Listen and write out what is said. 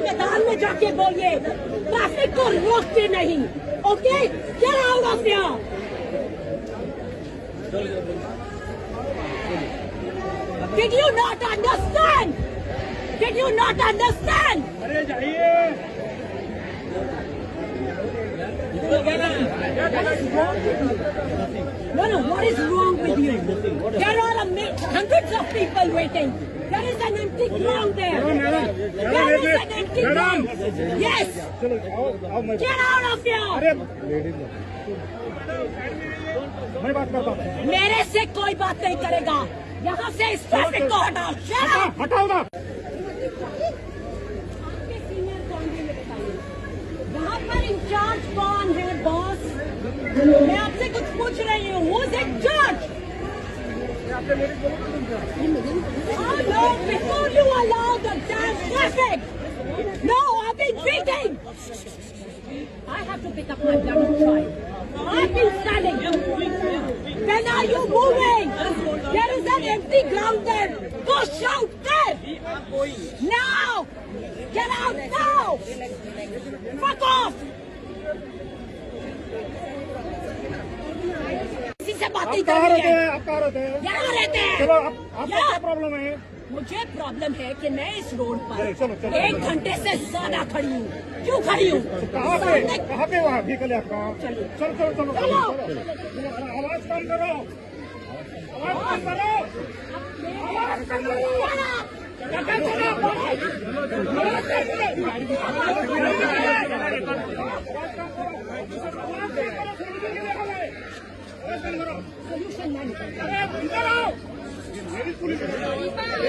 मैदान में जाके बोलिए, ट्रैफिक को रोकते नहीं। Okay, get out of here. Did you not understand? Did you not understand? अरे जाइए। No, what is wrong with you? There are hundreds of people waiting. There is an empty ground there. There is an empty ground. Yes. Get out of here. मैं बात करता हूँ। मेरे से कोई बात नहीं करेगा। यहाँ से इस ट्रैफिक को हटाओ। हटाओ ना। आपके सीनियर कौन है ये बताइए। यहाँ पर इंचार्ज कौन है बॉस? मैं आपसे कुछ पूछ रही हूँ। Who is in charge? Oh no! Before you allow the damn traffic. No, I've been waiting. I have to pick up my bloody child. I've been standing. When are you moving? There is an empty ground there. Go shout there. Now! Get out now! Fuck off! किसी से बात नहीं करनी है। आप कहाँ रहते हैं? यहाँ रहते हैं। चलो, आपका क्या प्रॉब्लम है? मुझे प्रॉब्लम है कि मैं इस रोड पर चलो, 1 घंटे से ज्यादा खड़ी हूँ। क्यों खड़ी हूँ? कहाँ पे वहाँ व्हीकल है आपका? चलो। आवाज कम करो। आवाज कम करो। आवाज कम करो। सोल्यूशन नहीं। अरे